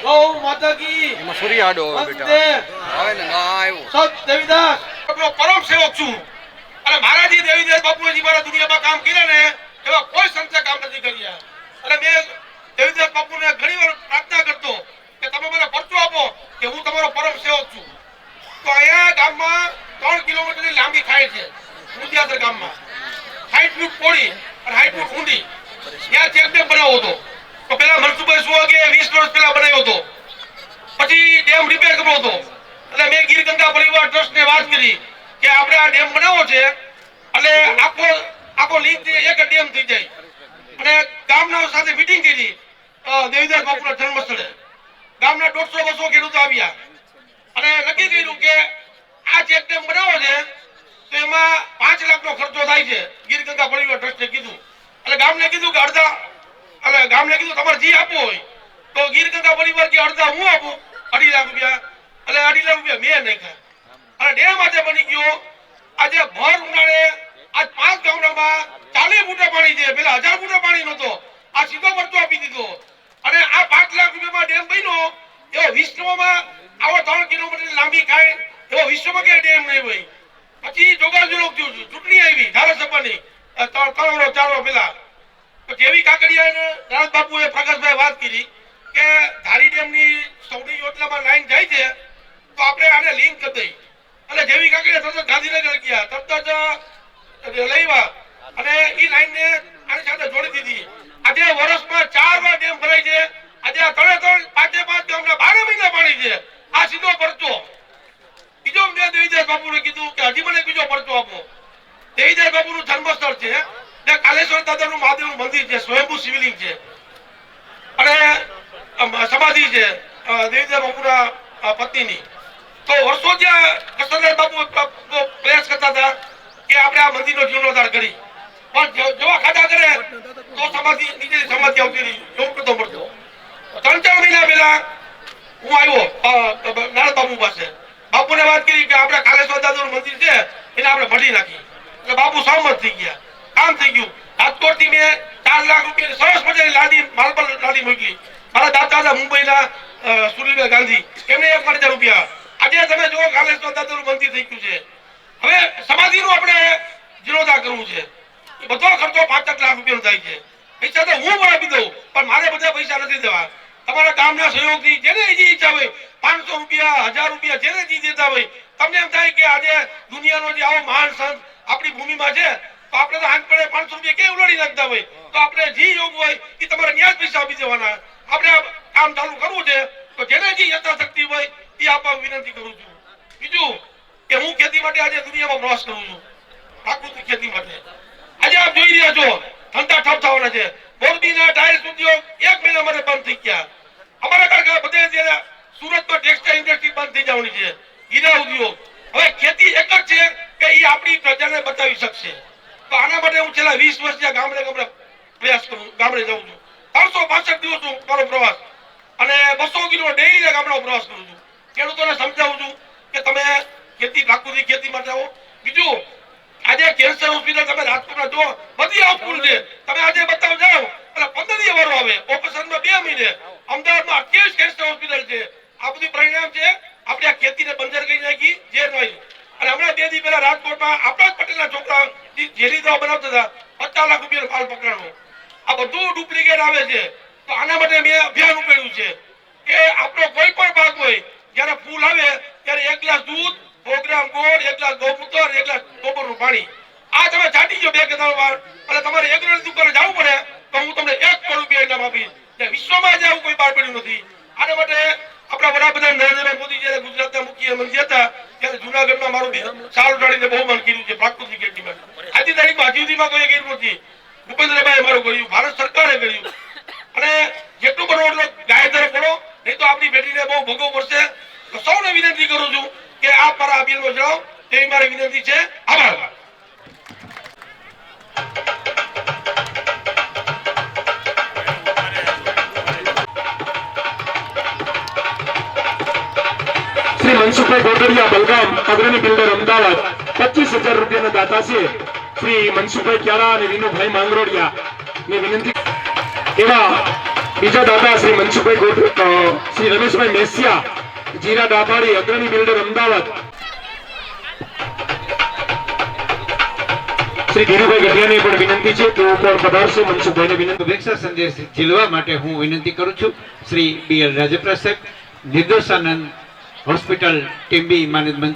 ગૌ માતા કી એમાં સૂર્ય આડો આવે બેટા વંદે આવે ને ના આવ્યો સત દેવીદાસ આપણો પરમ સેવક છું અને મહારાજી દેવીદાસ બાપુએ જે મારા દુનિયામાં કામ કર્યા ને એવા કોઈ સંતે કામ નથી કર્યા અને મેં દેવીદાસ બાપુને ઘણીવાર પ્રાર્થના કરતો કે તમે મને પરચો આપો કે હું તમારો પરમ સેવક છું તો અહીંયા ગામમાં 3 કિલોમીટરની લાંબી ખાઈ છે મુંદિયાદર ગામમાં 60 ફૂટ પહોળી અને 60 ફૂટ ઊંડી ત્યાં ચેકડેમ બનાવ્યો હતો તો પેલા મનસુભાઈ સુવાગે 20 વર્ષ પહેલા બનાવ્યો હતો પછી ડેમ રિપેર કરવો હતો એટલે મેં ગીર ગંગા પરિવાર ટ્રસ્ટને વાત કરી કે આપણે આ ડેમ બનાવવો છે એટલે આખો લીક એક ડેમ થઈ જાય અને ગામના સાથે મીટિંગ કરી દેવીદાસ બાપુના જન્મસ્થળે ગામના 150-200 ખેડૂતો આવ્યા અને નક્કી કર્યું કે આ ચેક ડેમ બનાવવો છે તો એમાં 5 લાખનો ખર્ચો થાય છે ગીર ગંગા પરિવાર ટ્રસ્ટે કીધું એટલે ગામને કીધું કે ગામને કીધું તમારે જી આપવું હોય તો ગીર ગંગા પરિવાર કે અડધા હું આપું 2.5 લાખ રૂપિયા એટલે 2.5 લાખ રૂપિયા મેં નાખ્યા અને ડેમ આજે બની ગયો આજે ભર ઉનાળે આજ 5 ગામડામાં 40 ફૂટા પાણી છે પેલા 1000 ફૂટા પાણી નહોતો આ સીધો પરચો આપી દીધો અને આ 5 લાખ રૂપિયામાં ડેમ બન્યો એવો વિશ્વમાં આવો 3 કિલોમીટર લાંબી ખાઈ એવો વિશ્વમાં કે ડેમ નહીં હોય પછી જોગાજોગ ચૂંટણી આવી ધારાસભાની 3 વર્ષ 4 વર્ષ પહેલા તો જેવી કાકડિયા અને રાજ બાપુએ પ્રકાશભાઈ વાત કરી કે ધારી ડેમની સૌની યોજનામાં લાઈન જાય છે તો આપણે આને લિંક કરી દઈએ એટલે જેવી કાકડિયા તરત ગાંધીનગર ગયા તરત જ લઈવા અને એ લાઈનને આની સાથે જોડી દીધી આજે વર્ષમાં 4 વાર ડેમ ભરાય છે આજે 3 ગામના 12 મહિના પાણી છે આ સીધો પરચો બીજો મેં દેવીદાસ બાપુને કીધું કે હજી મને બીજો પરચો આપો દેવીદાસ બાપુનું જન્મસ્થળ છે ત્યાં કાલેશ્વર દાદાનું મહાદેવનું મંદિર છે સ્વયંભૂ શિવલિંગ છે અને સમાધિ છે દેવીદાસ બાપુના પત્નીની તો વર્ષો ત્યાં કૃષ્ણદાસ બાપુ પ્રયાસ કરતા હતા કે આપણે આ મંદિરનો જીર્ણોદ્ધાર કરી પણ જેવા ખાડા કરે તો સમાધિ નીચે સમાધિ આવતી રહી એવું કરતો પડતો 3-4 મહિના પહેલા હું આવ્યો નારદ બાપુ પાસે બાપુને વાત કરી કે આપણે કાલેશ્વર દાદાનું મંદિર છે એને આપણે ભરી નાખીએ એટલે બાપુ સહમત થઈ ગયા કામ થઈ ગયું રાજકોટથી મેં 4 લાખ રૂપિયા સરસ મજાની લાદી માલપર લાદી મોકલી મારા દાદા મુંબઈના સુનિલભાઈ ગાંધી એમને 1,000 રૂપિયા આજે તમે જો કાલેશ્વર દાદાનું મંદિર થઈ ગયું છે હવે સમાધિનું આપણે જીર્ણોદ્ધાર કરવું છે એ બધો ખર્ચો 5-7 લાખ રૂપિયાનો થાય છે પૈસા તો હું પણ આપી દઉં પણ મારે બધા પૈસા નથી દેવા તમારા ગામના સહયોગથી જેને જે ઈચ્છા હોય 500 રૂપિયા 1000 રૂપિયા જેને જે દેતા હોય તમને એમ થાય કે આજે દુનિયાનો જે આવો મહાન સંત આપણી ભૂમિમાં છે તો આપણે તો હાથ પડે 500 રૂપિયા કે ઉલાડી નાખતા હોય તો આપણે જે યોગ હોય એ તમારે ન્યાજ પૈસા આપી દેવાના આપણે કામ ચાલુ કરવું છે તો જેને જે યથાશક્તિ હોય એ આપવા વિનંતી કરું છું બીજું કે હું ખેતી માટે આજે દુનિયામાં પ્રવાસ કરું છું પ્રાકૃતિક ખેતી માટે આજે આપ જોઈ રહ્યા છો ધંધા ઠપ થવાના છે મોરબીના ટાયર ઉદ્યોગ 1 મહિના માટે બંધ થઈ ગયા અમારા કારખાના બધે સુરતમાં ટેક્સટાઇલ ઇન્ડસ્ટ્રી બંધ થઈ જવાની છે હીરા ઉદ્યોગ હવે ખેતી એક જ છે કે એ આપણી પ્રજાને બતાવી શકશે તો આના માટે હું છેલ્લા 20 વર્ષથી ગામડે પ્રયાસ કરું ગામડે જાઉં છું 365 દિવસ મારો પ્રવાસ અને 200 કિલો ડેઈલી ગામડાનો પ્રવાસ કરું છું ખેડૂતોને સમજાવું છું કે તમે ખેતી પ્રાકૃતિક ખેતી માટે આવો બીજું આજે કેન્સર હોસ્પિટલ તમે રાજકોટમાં જો બધી હાઉસફુલ છે તમે આજે બતાવ જાઓ એટલે 15 દિવસ વારો આવે ઓપરેશનમાં 2 મહિને અમદાવાદમાં 28 કેન્સર હોસ્પિટલ છે આ બધું પરિણામ છે આપણે આ ખેતીને બંજર કરી નાખી જે નહીં અને હમણાં 2 દિવસ પહેલા રાજકોટમાં આપણા જ પટેલના છોકરા ઝેરી દવા બનાવતા હતા 50 લાખ રૂપિયાનો માલ પકડાણો આ બધું ડુપ્લિકેટ આવે છે તો આના માટે મેં અભિયાન ઉપાડ્યું છે કે આપણો કોઈ પણ ભાગ હોય જ્યારે ફૂલ આવે ત્યારે 1 ગ્લાસ દૂધ 100 ગ્રામ ગોળ 1 ગ્લાસ ગૌમૂત્ર 1 ગ્લાસ ગોબરનું પાણી આ તમે ચાટી ગયો 2 કે 3 વાર એટલે તમારે એગ્રોની દુકાને જવું પડે તો હું તમને 1 કરોડ રૂપિયા ઇનામ આપીશ વિશ્વમાં આજે આવું કોઈ બહાર પડ્યું નથી આના માટે આપણા વડાપ્રધાન નરેન્દ્રભાઈ મોદી જયારે ગુજરાતના મુખ્યમંત્રી હતા ત્યારે જુનાગઢમાં મારું સાલ ઉડાડીને બહુ મન કર્યું છે પ્રાકૃતિક ખેતી માટે આજની તારીખમાં હજી સુધીમાં કોઈ કર્યું નથી ભૂપેન્દ્રભાઈ મારું કર્યું ભારત સરકારે કર્યું અને જેટલું બનો એટલો ગાય તરફ પડો નહીં તો આપણી પેઢીને બહુ ભોગવવું પડશે તો સૌને વિનંતી કરું છું કે આપ મારા અભિયાનમાં જણાવો તેવી મારી વિનંતી છે આભાર શ્રી મનસુખભાઈ ગોરડિયા બલગામ અગ્રણી બિલ્ડર અમદાવાદ 25,000 રૂપિયાના દાતા છે શ્રી મનસુખભાઈ ક્યારા અને વિનુભાઈ માંગરોડિયા ની વિનંતી એવા બીજા દાતા શ્રી મનસુખભાઈ શ્રી રમેશભાઈ મેસિયા, જીરા દાભાડી, અગ્રણી બિલ્ડર અમદાવાદ. શ્રી ધીરુભાઈ ગઢિયાની પણ વિનંતી છે તેઓ પણ પધારશે. મનસુખભાઈને વિનંતી. શુભેચ્છા સંદેશ ઝીલવા માટે હું વિનંતી કરું છું શ્રી BL રાજપરા સાહેબ, નિર્દોષાનંદ હોસ્પિટલ ટીમ્બી માનદ